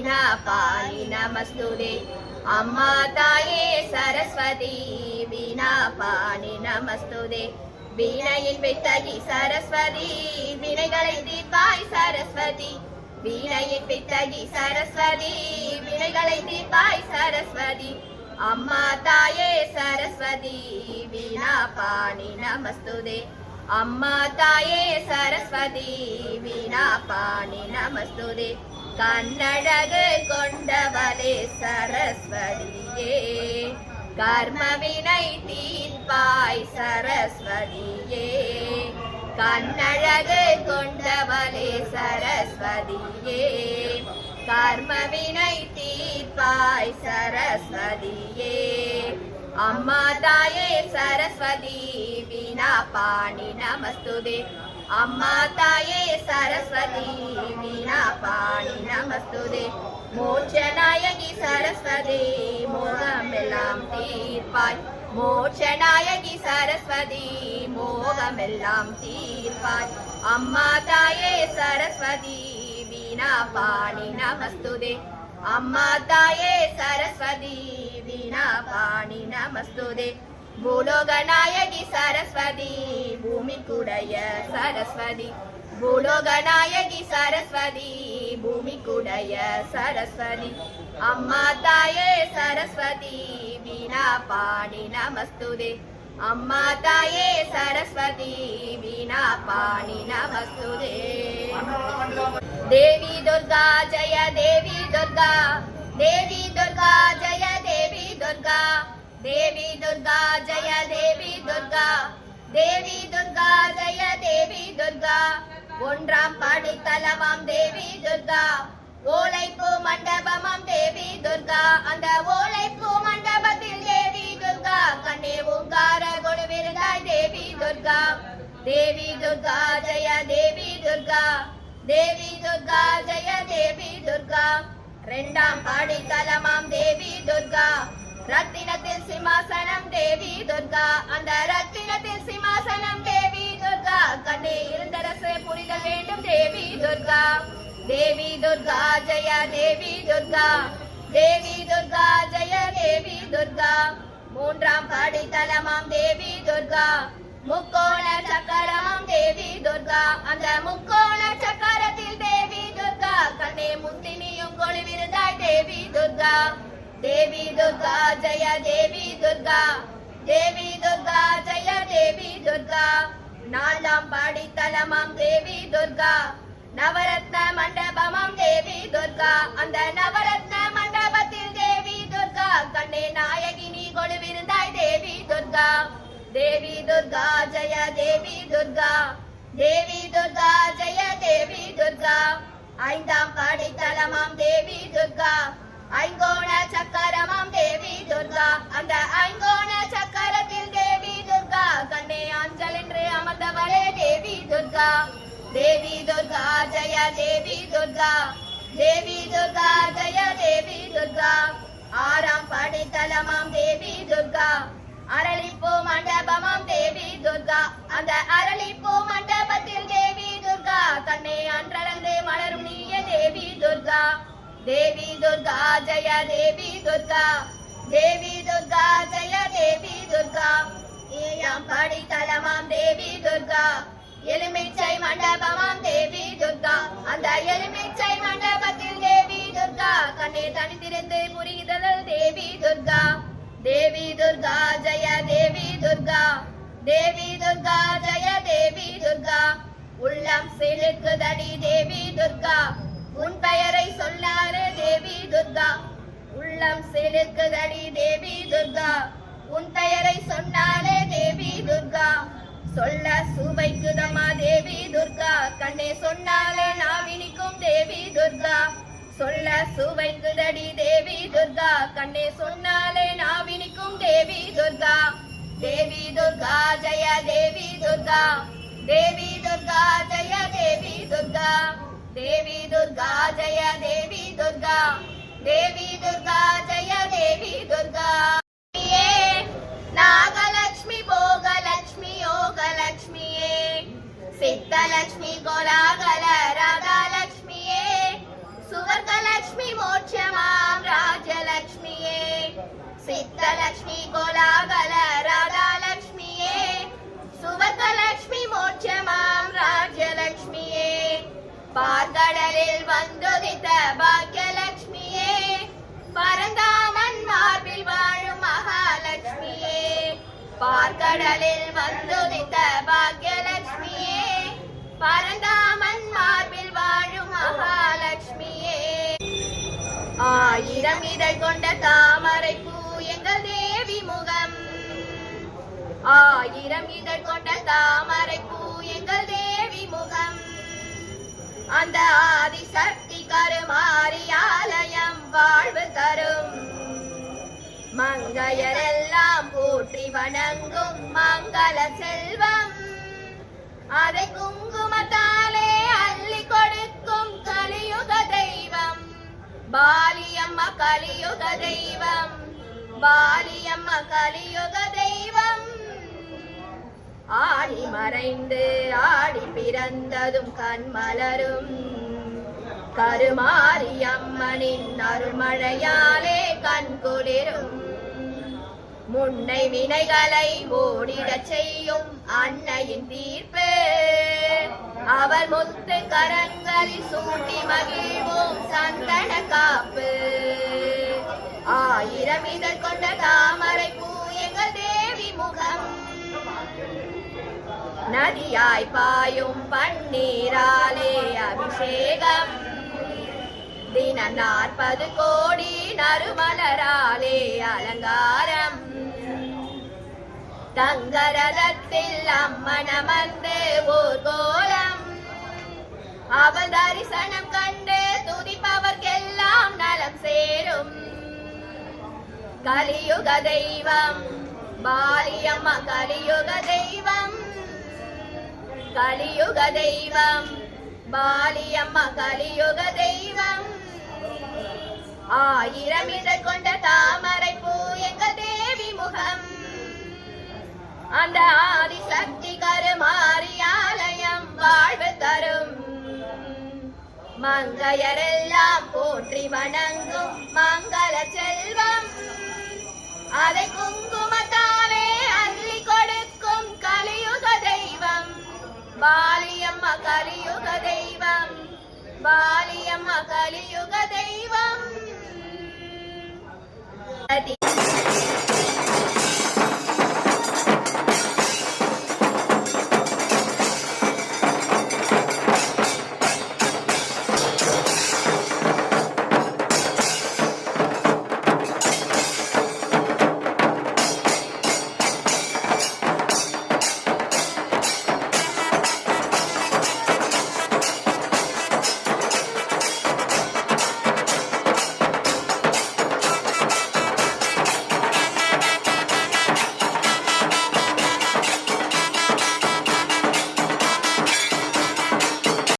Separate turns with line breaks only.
வீணா பாணி நமஸ்துதே அம்மா தாயே சரஸ்வதி வீணா பாணி நமஸ்துதே வீணையின் வித்தகி சரஸ்வதி வினைகளை தீர்ப்பாய் சரஸ்வதி வீணையின் வித்தகி சரஸ்வதி வினைகளை தீர்ப்பாய் சரஸ்வதி அம்மா தாயே சரஸ்வதி வீணா பாணி நமஸ்துதே அம்மா தாயே சரஸ்வதி வீணா பாணி நமஸ்துதே கண்ணழகு கொண்டவளே சரஸ்வதியே கர்மவினை தீர்ப்பாய் சரஸ்வதியே கண்ணழகு கொண்டவளே சரஸ்வதியே கர்மவினை தீர்ப்பாய் சரஸ்வதியே அம்மா தாயே சரஸ்வதி வீணா பாணி நமஸ்துதே அம்மா தாயே சரஸ்வதி வீணா பாணி நமஸ்துதே மோட்சநாயகி சரஸ்வதி மோகமெல்லாம் தீர்ப்பாய் மோட்சநாயகி சரஸ்வதி மோகமெல்லாம் தீர்ப்பாய் அம்மா தாயே சரஸ்வதி வீணா பாணி நமஸ்துதே அம்மா தாயே சரஸ்வதி வீணா பாணி நமஸ்துதே பூலோகநாயகி சரஸ்வதி பூமிக்குடைய சரஸ்வதி பூலோகநாயகி சரஸ்வதி பூமிக்குடைய சரஸ்வதி அம்மா தாயே சரஸ்வதி வீணா பாணி நமஸ்துதே அம்மா தாயே சரஸ்வதி வீணா பாணி நமஸ்துதே தேவி துர்கா ஜய தேவி துர்கா தேவி துர்கா ஜய தேவி துர்கா தேவி துர்கா ஜய தேவி துர்கா தேவி துர்கா ஜய தேவி துர்கா ஒன்றாம் படித்தலமாம் தேவி துர்கா ஓலைப்பூ மண்டபமாம் தேவி துர்கா அந்த ஓலைப்பூ மண்டபத்தில் தேவி துர்கா கண்ணே ஓங்கார கொடுவிருந்தாய் தேவி துர்கா தேவி துர்கா ஜய தேவி துர்கா தேவி துர்கா ஜய தேவி துர்கா இரண்டாம் படித்தலமாம் தேவி துர்கா ரத்தினத்தில் சிம்மாசனம் தேவி துர்கா அந்த ரத்தினத்தில் சிம்மாசனம் தேவி துர்கா கண்ணே இருந்தரசு புரிதல் வேண்டும் தேவி துர்கா தேவி துர்கா ஜய தேவி துர்கா தேவி துர்கா ஜய தேவி துர்கா மூன்றாம் படித்தலமாம் தேவி துர்கா முக்கோண சக்கரமாம் தேவி துர்கா அந்த முக்கோண சக்கரத்தில் தேவி துர்கா கண்ணே முத்தினியும் கொழுவிருந்தாய் தேவி துர்கா தேவி துர்கா ஜய தேவி துர்கா தேவி துர்கா ஜய தேவி துர்கா நாலாம் படித்தலமாம் தேவி துர்கா நவரத்ன மண்டபமாம் தேவி துர்கா அந்த நவரத்ன மண்டபத்தில் தேவி துர்கா கண்ணே நாயகினி கொழுவிருந்தாய் தேவி துர்கா தேவி துர்கா ஜய தேவி துர்கா தேவி துர்கா ஜய தேவி துர்கா ஐந்தாம் படித்தலமாம் தேவி துர்கா ஐங்கோண சக்கரமாம் தேவி துர்கா அந்த ஐங்கோண சக்கரத்தில் தேவி துர்கா கண்ணே அஞ்சல் என்று அமர்ந்தவளே தேவி துர்கா தேவி துர்கா ஜய தேவி துர்கா தேவி துர்கா ஜய தேவி துர்கா ஆறாம் படித்தலமாம் தேவி துர்கா அரளிப்பூ மண்டபமாம் தேவி துர்கா அந்த அரளிப்பூ மண்டபத்தில் தேவி துர்கா கண்ணே அன்றளந்து மலரும் நீய தேவி துர்கா தேவி துர்கா ஜய தேவி துர்கா தேவி துர்கா ஜய தேவி துர்கா ஏழாம் படித்தலமாம் தேவி துர்கா எலுமிச்சை மண்டபமாம் தேவி துர்கா அந்த எலுமிச்சை மண்டபத்தில் தேவி துர்கா கண்ணே தனித்திருந்து புரிதல் தேவி துர்கா தேவி துர்கா ஜய தேவி துர்கா தேவி துர்கா ஜய தேவி துர்கா உள்ளம் சிலுக்குதடி தேவி துர்கா உன் பெயரை சொல்லாரே தேவி துர்கா உள்ளம் சிலுக்குதடி தேவி துர்கா உன் பெயரை சொன்னாலே தேவி துர்கா சொல்ல சுவைக்குதமா தேவி துர்கா கண்ணே சொன்னாலே நாவினிக்கும் தேவி துர்கா சொல்ல சுவைக்குதடி தேவி துர்கா கண்ணே சொன்னாலே நாவினிக்கும் தேவி துர்கா தேவி துர்கா ஜய தேவி துர்கா தேவி துர்கா ஜய தேவி துர்கா தேவி துர்கா ஜய தேவி துர்கா தேவி துர்கா ஜய தேவி துர்கா நாகலட்சுமி போகலட்சுமி யோகலட்சுமியே சித்தலட்சுமி கோலாகல ராகலட்சுமியே சுவர்கலட்சுமி சித்தலக்ஷ்மி மோட்சமாம் ராஜலக்ஷ்மியே சித்தலக்ஷ்மி கோலாகல ராதாலக்ஷ்மியே சுவர்கலக்ஷ்மி மோட்சமாம் ராஜலக்ஷ்மியே பார்க்கடலில் வந்துதித்த பாக்யலக்ஷ்மியே பரந்தாமன் மார்பில் வாழும் மகாலட்சுமியே பார்க்கடலில் வந்துதித்த பாக்யலட்சுமியே பரந்தாமன் மார்பில் வாழும் மகாலட்சுமியே ஆயிரம் இதழ் கொண்ட தாமரை பூ எங்கள் தேவி முகம் ஆயிரம் இதழ் கொண்ட தாமரை பூ எங்கள் தேவி முகம் அந்த ஆதிசக்தி கருமாரி ஆலயம் வாழ்வு தரும் மங்கையரெல்லாம் போற்றி வணங்கும் மங்கள செல்வம் அதை குங்குமத்தாலே அள்ளி கொடுக்கும் கலியுக தெய்வம் பாலியம்மா கலியுக தெய்வம் பாலியம்மா கலியுக தெய்வம் ஆடி மறைந்து ஆடி பிறந்ததும் கண்மலரும் கருமாரியம்மனின் அருள்மழையாலே கண்குளிரும் முன்னை வினைகளை ஓடிடச் செய்யும் அன்னையின் தீர்ப்பு அவள் முத்து கரங்களில் சூட்டி மகிழ்வோம் சந்தன காப்பு ஆயிரம் இதழ் கொண்ட தாமரை பூ எங்கள் தேவி முகம் நதியாய் பாயும் பன்னீராலே அபிஷேகம் தினம் 40 கோடி நறுமலராலே அலங்காரம் தங்கரதத்தில் அம்மன் அமர்ந்து ஓர் கோலம் அவள் தரிசனம் கண்டு துதிப்பவர்க்கெல்லாம் நலம் சேரும் கலியுக தெய்வம் பாலியம்மா கலியுக தெய்வம் கலியுக தெய்வம் பாலியம்மா கலியுக தெய்வம் ஆயிரம் இதழ் கொண்ட தாமரை பூ எங்கள் தேவி முகம் அந்த ஆதிசக்தி கருமாரி ஆலயம் வாழ்வு தரும் மங்கையரெல்லாம் போற்றி வணங்கும் மங்கள செல்வம் அதை குங்குமத்தாலே அள்ளி கொடுக்கும் கலியுக தெய்வம் பாலியம்மா கலியுக தெய்வம் பாலியம்மா கலியுக தெய்வம்